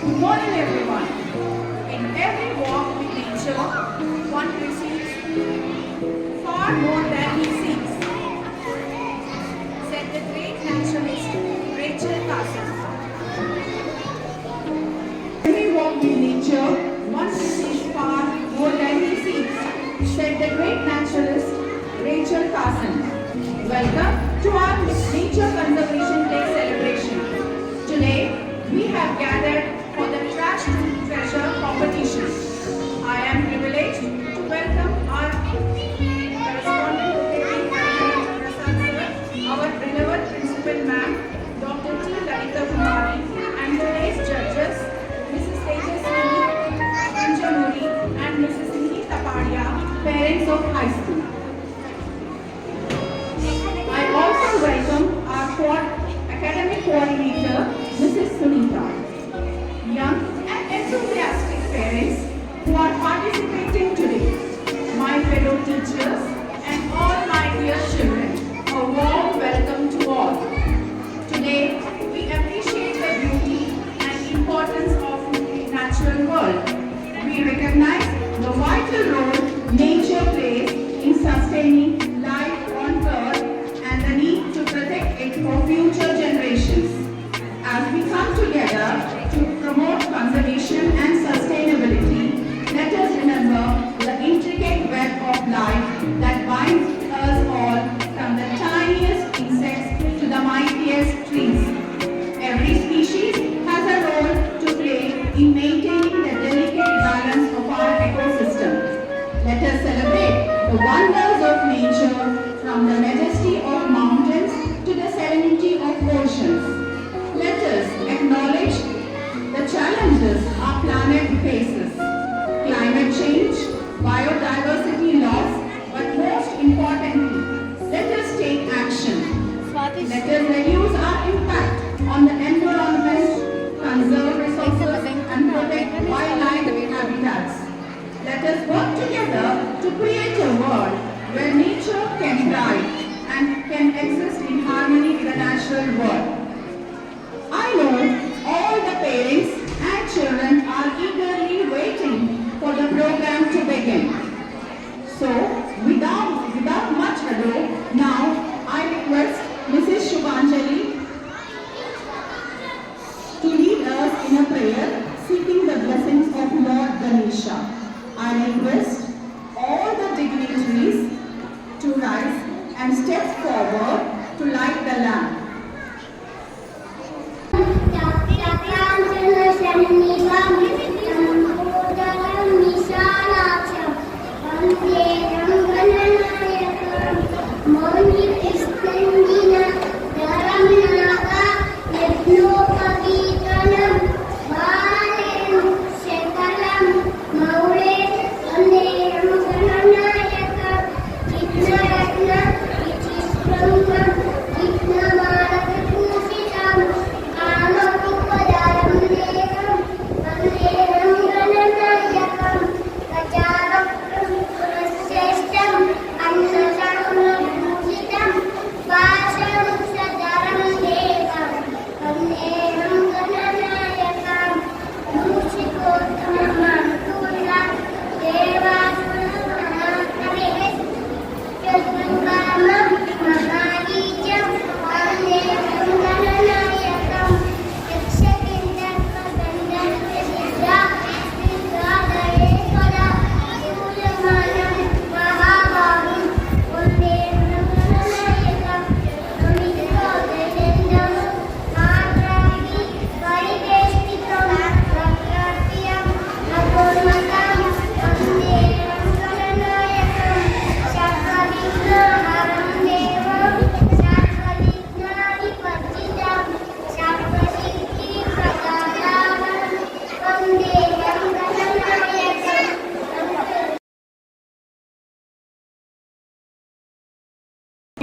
Good morning, everyone. In every walk with nature, one receives far more than he seeks, said the great naturalist Rachel Carson. Every walk with nature, one receives far more than he seeks, said the great naturalist Rachel Carson. Welcome to our Nature Conservation Day celebration. Today, we have gathered for the Trash to Treasure competition. I am privileged to welcome our correspondent locating Prasad sir, our beloved principal ma'am, Dr. T. Lalita Kumari, and today's judges, Mrs. Tejaswini Anjanuri and Mrs. Nidhi Tapadia, parents of high school. I also welcome our academic coordinator, Mrs. Sunita. Young and enthusiastic parents who are participating today, my fellow teachers and all my dear children, a warm welcome to all. Today, we appreciate the beauty and importance of the natural world. We recognize the vital role nature plays in sustaining life on earth and the need to protect it for future generations. As we come together to promote conservation and sustainability, let us remember the intricate web of life that binds us all from the tiniest insects to the mightiest trees. Every species has a role to play in maintaining the delicate balance of our ecosystem. Let us celebrate the wonders of nature, from the majesty of mountains to the serenity of oceans. Let us acknowledge the challenges our planet faces: climate change, biodiversity loss, but most importantly, let us take action. Let us reduce our impact on the environment, conserve resources, and protect wildlife habitats. Let us work together to create a world where nature can thrive and can exist in harmony with the natural world. I know all the parents and children are eagerly waiting for the program to begin. So, without much ado, now I request Mrs. Shubhanjali to lead us in a prayer seeking the blessings of Lord Ganesha. I request all the dignitaries to rise and step forward to light the lamp.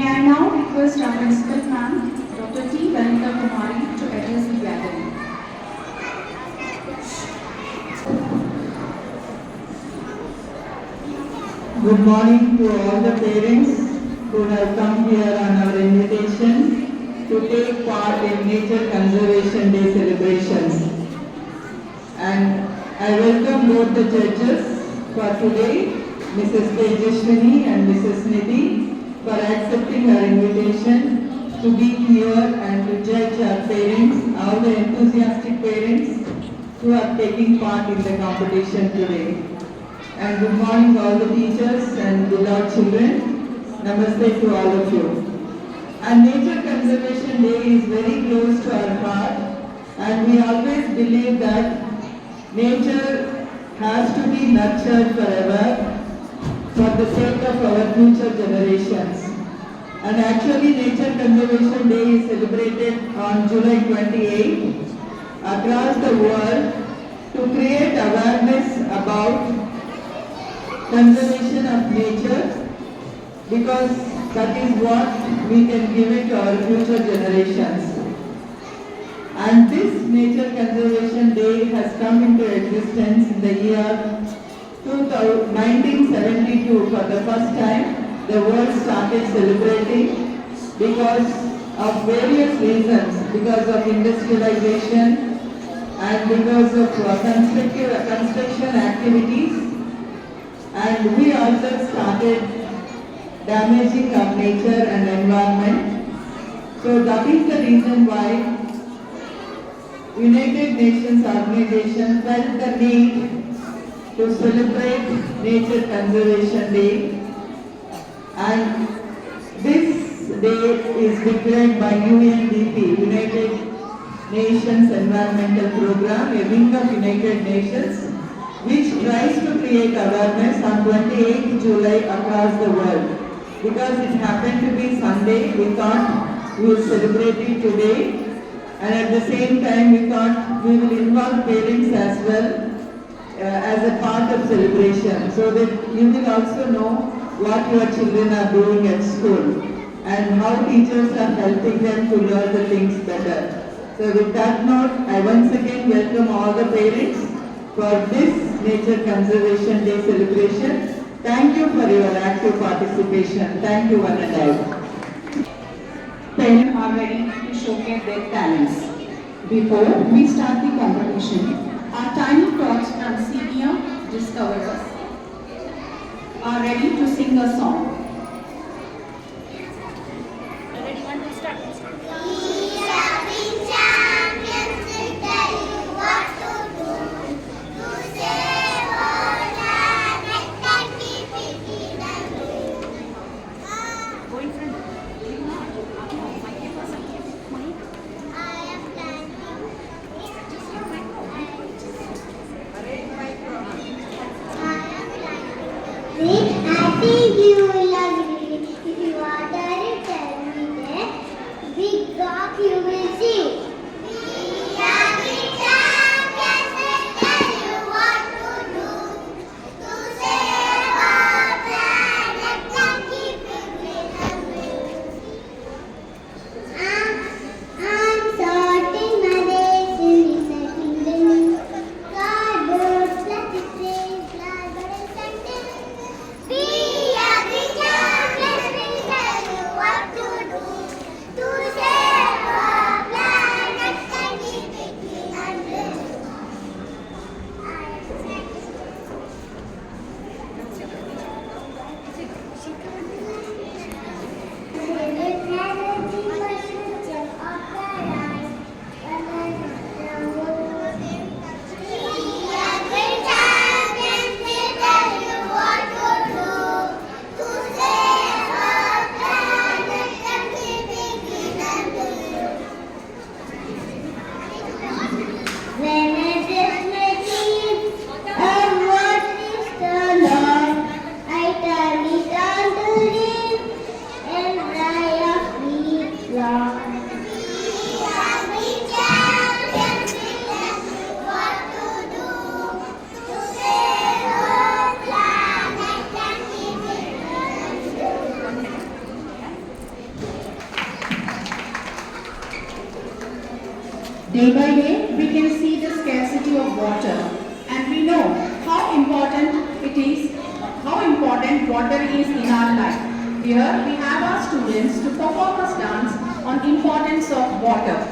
I now request our principal ma'am, Dr. T. Lalita Kumari, to address the gathering. Good morning to all the parents who have come here on our invitation to take part in Nature Conservation Day celebrations. And I welcome both the judges for today, Mrs. Tejaswini and Mrs. Nidhi, for accepting our invitation to be here and to judge our parents, all the enthusiastic parents who are taking part in the competition today. And good morning all the teachers and beloved children. Namaste to all of you. And Nature Conservation Day is very close to our heart, and we always believe that nature has to be nurtured forever for the sake of our future generations. And actually Nature Conservation Day is celebrated on July 28 across the world to create awareness about conservation of nature, because that is what we can give it to our future generations. And this Nature Conservation Day has come into existence in the year 1972. For the first time, the world started celebrating because of various reasons, because of industrialization and because of construction activities. And we also started damaging our nature and environment. So that is the reason why United Nations Organization felt the need to celebrate Nature Conservation Day. And this day is declared by UNDP, United Nations Environmental Program, a wing of United Nations, which tries to create awareness on 28th July across the world. Because it happened to be Sunday, we thought we will celebrate it today, and at the same time we thought we will involve parents as well as a part of celebration, so that you will also know what your children are doing at school and how teachers are helping them to learn the things better. So with that note, I once again welcome all the parents for this Nature Conservation Day celebration. Thank you for your active participation. Thank you one and all. Parents are ready to showcase their talents. Before we start the competition, our tiny tots and senior discoverers are ready to sing a song. Ready, 1, 2, start. I think you will agree if you are there, tell me that big rock you will see. We are the champions, we tell you what to do to save our planet and keep it green and blue. I'm sorting my waste and recycling them. Cardboard, plastic trays, glass bottles and tins. We are the champions, we tell you what to do to save our planet and keep it clean and blue. When I dress my jeans and what is turned on, I turn it on to green and dry off each lawn. We are the champions, we tell you what to do to save our planet and keep it green and blue. Day by day, we can see the scarcity of water, and we know how important it is, how important water is in our life. Here we have our students to perform a dance on importance of water.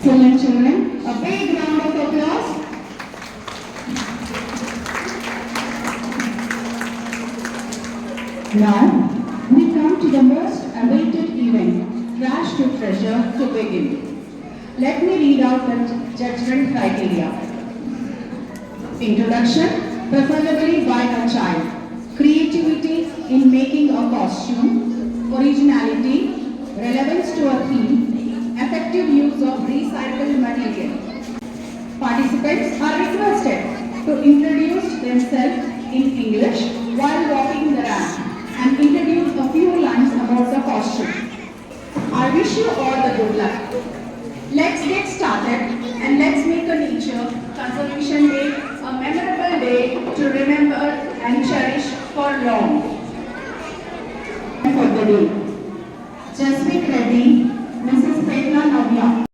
Excellent children, a big round of applause. Now, we come to the most awaited event, Trash to Treasure, to begin. Let me read out the judgment criteria. Introduction, preferably by a child. Creativity in making a costume. Originality, relevance to a theme. Effective use of recycled material. Participants are requested to introduce themselves in English while walking the ramp and introduce a few lines about the costume. I wish you all the good luck. Let's get started and let's make a Nature Conservation Day a memorable day to remember and cherish for long. For the day. Just be ready, Mrs. Petla Navya.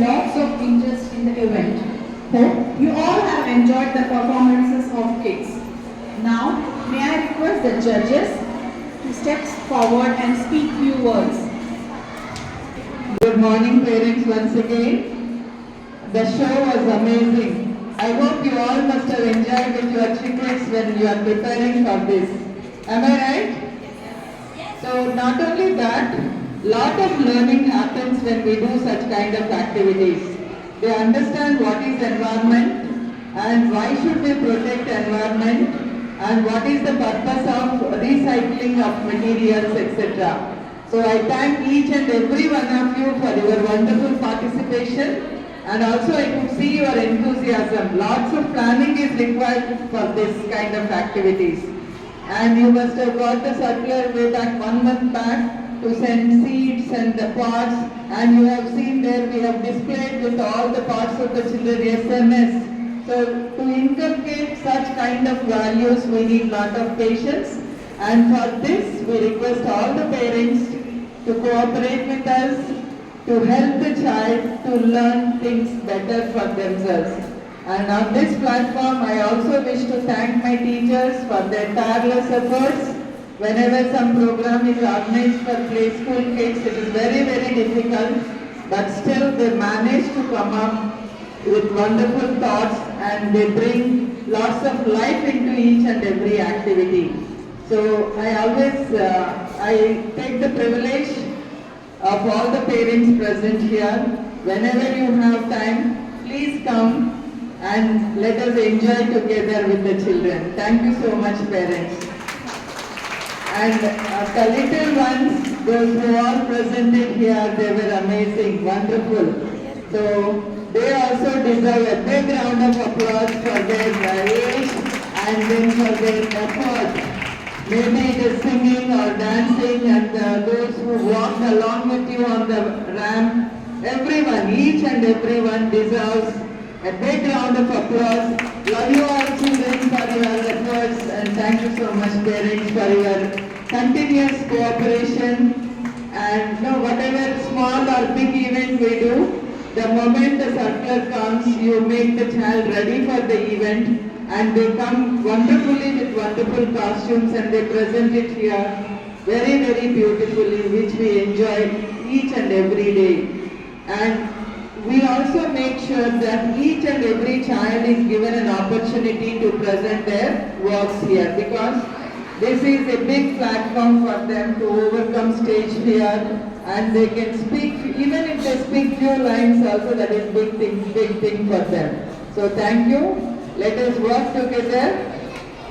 lots of interest in the event. Hope you all have enjoyed the performances of kids. Now, may I request the judges to step forward and speak few words. Good morning, parents, once again. The show was amazing. I hope you all must have enjoyed with your children when you are preparing for this. Am I right? So not only that, lot of learning happens when we do such kind of activities. They understand what is environment and why should we protect environment and what is the purpose of recycling of materials, etc. So I thank each and every one of you for your wonderful participation, and also I could see your enthusiasm. Lots of planning is required for this kind of activities. And you must have got the circular way back 1 month back to send seeds and the pots, and you have seen there we have displayed with all the parts of the children SMS. So to inculcate such kind of values we need lot of patience, and for this we request all the parents to cooperate with us to help the child to learn things better for themselves. And on this platform, I also wish to thank my teachers for their tireless efforts. Whenever some program is organized for play school kids, it is very, very difficult, but still they manage to come up with wonderful thoughts and they bring lots of life into each and every activity. So I always, I take the privilege of all the parents present here. Whenever you have time, please come and let us enjoy together with the children. Thank you so much, parents. And the little ones, those who are presented here, they were amazing, wonderful. So they also deserve a big round of applause for their age and then for their effort. Maybe it is singing or dancing, and those who walked along with you on the ramp, everyone, each and everyone deserves a big round of applause. Love you all children for your efforts, and thank you so much parents for your continuous cooperation. And whatever small or big event we do, the moment the circular comes, you make the child ready for the event, and they come wonderfully with wonderful costumes and they present it here very, very beautifully, which we enjoy each and every day. And we also make sure that each and every child is given an opportunity to present their works here, because this is a big platform for them to overcome stage fear, and they can speak, even if they speak few lines also, that is big thing for them. So thank you. Let us work together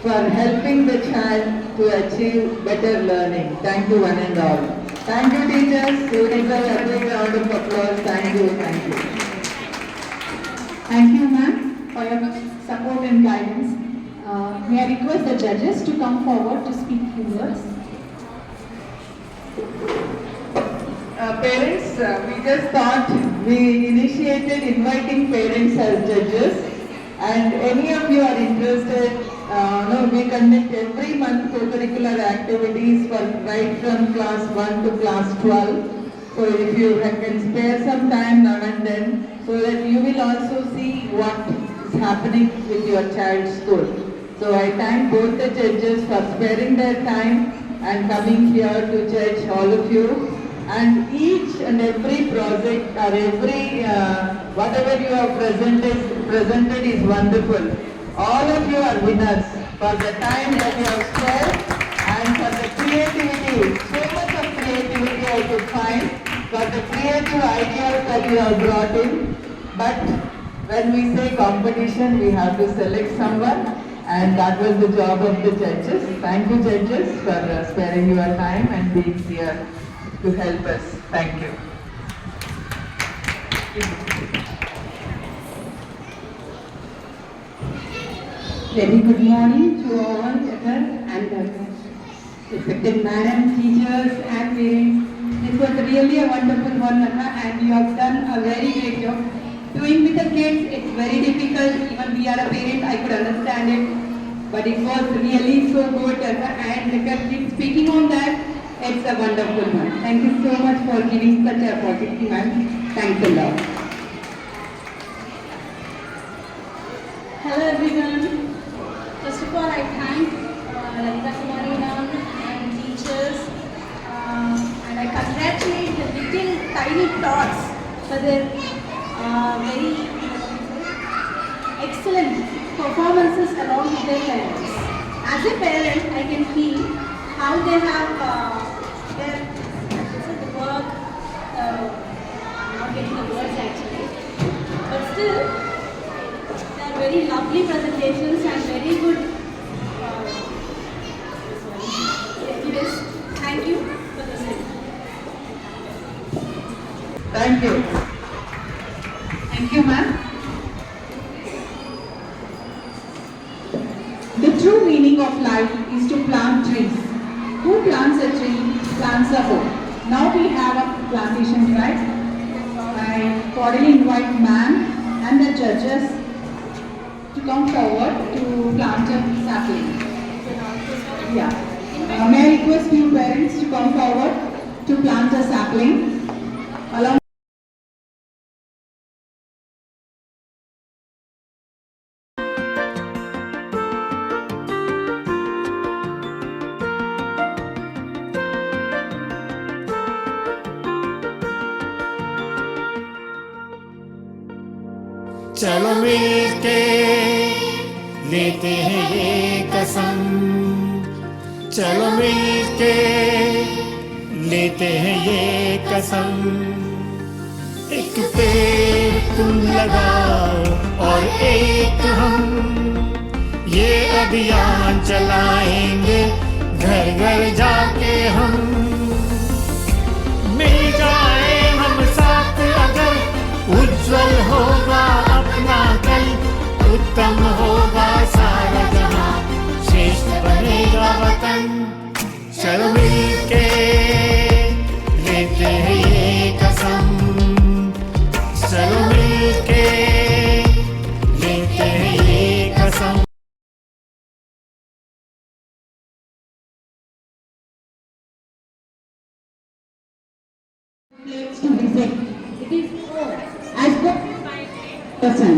for helping the child to achieve better learning. Thank you one and all. Thank you teachers. You deserve a big round of applause. Thank you. Thank you. Thank you, ma'am, for your support and guidance. May I request the judges to come forward to speak few words. Parents, we just thought we initiated inviting parents as judges, and any of you are interested, we conduct every month co-curricular activities for right from class 1 to class 12. So if you can spare some time now and then, so that you will also see what is happening with your child's school. So I thank both the judges for sparing their time and coming here to judge all of you. And each and every project or every whatever you have presented is wonderful. All of you are winners for the time that you have spared and for the creativity. So much of creativity I could find for the creative ideas that you have brought in. But when we say competition, we have to select someone, and that was the job of the judges. Thank you judges for sparing your time and being here to help us. Thank you. Very good morning to all and respected madam, teachers and parents. This was really a wonderful one, and you have done a very great job. Doing with the kids, it's very difficult. Even we are a parent, I could understand it. But it was really so good, and speaking on that, it's a wonderful one. Thank you so much for giving such a opportunity, ma'am. Thanks a lot. Hello everyone. First of all, I thank Lalita Kumari ma'am and teachers, and I congratulate the little tiny tots for their very excellent performances along with their parents. As a parent, I can feel how they have their the work. I'm not getting the words actually, but still. They are very lovely presentations and very good. Yes, thank you for listening. Thank you. Thank you, ma'am. The true meaning of life is to plant trees. Who plants a tree plants a home. Now we have a plantation drive. I cordially invite ma'am and the judges to come forward to plant a sapling. Yeah. May I request few parents to come forward to plant a sapling along. चलो मिलके लेते हैं ये कसम, चलो मिलके लेते हैं ये कसम। एक पेड़ तुम लगाओ और एक हम, ये अभियान चलाएंगे घर घर जाके हम। मिल जाए हम साथ अगर उज्जवल होगा अपना कल, उत्तम होगा सारा जहां, श्रेष्ठ बनेगा वतन। चलो मिलके लेते हैं ये कसम, चलो मिलके लेते हैं ये कसम। To visit. It is as good person.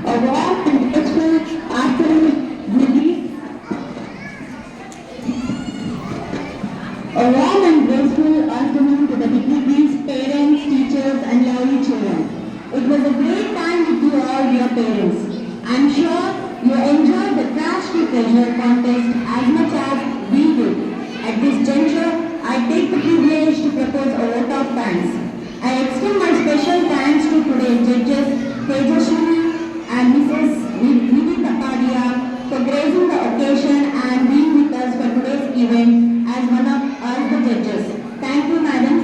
A warm and grateful afternoon greeting. A warm and graceful afternoon to the degrees, parents, teachers and lovely children. It was a great time with you all, dear parents. I am sure you enjoyed the Trash to Treasure contest as much as we did. At this juncture, I take the privilege to propose a vote of thanks. I extend my special thanks to today's judges, Tejaswini and Mrs. Nidhi Tapadia, for gracing the occasion and being with us for today's event as one of us the judges. Thank you, madam.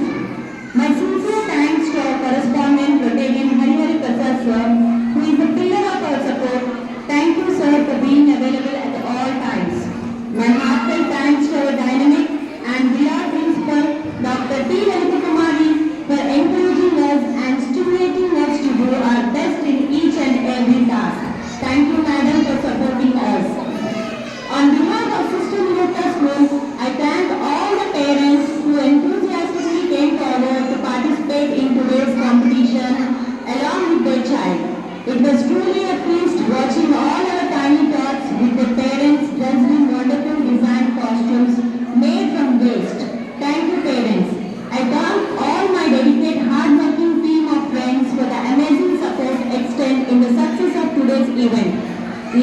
My sincere thanks to our correspondent, Rotarian Harihari Prasad sir, who is the pillar of our support. Thank you, sir, for being available at all times. My heartfelt thanks to our dynamic and beloved principal, Dr. T. Lalita Kumari, for encouraging us and stimulating us to do our best in each and every task. Thank you, madam, for supporting us. On behalf of Sister Nirata School, I thank all the parents who enthusiastically came forward to participate in today's competition along with their child. It was truly a feast watching all our tiny tots with their parents dressed in wonderful design costumes made from waste. Thank you, parents. I thank all my dedicated, hard-working team of friends for the amazing support extended in the success of today's event.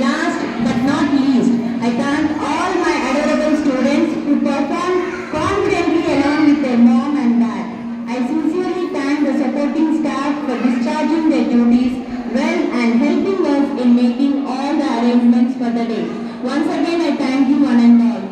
Last but not least, I thank all my adorable students who performed confidently along with their mom and dad. I sincerely thank the supporting staff for discharging their duties well and helping us in making all the arrangements for the day. Once again, I thank you one and all.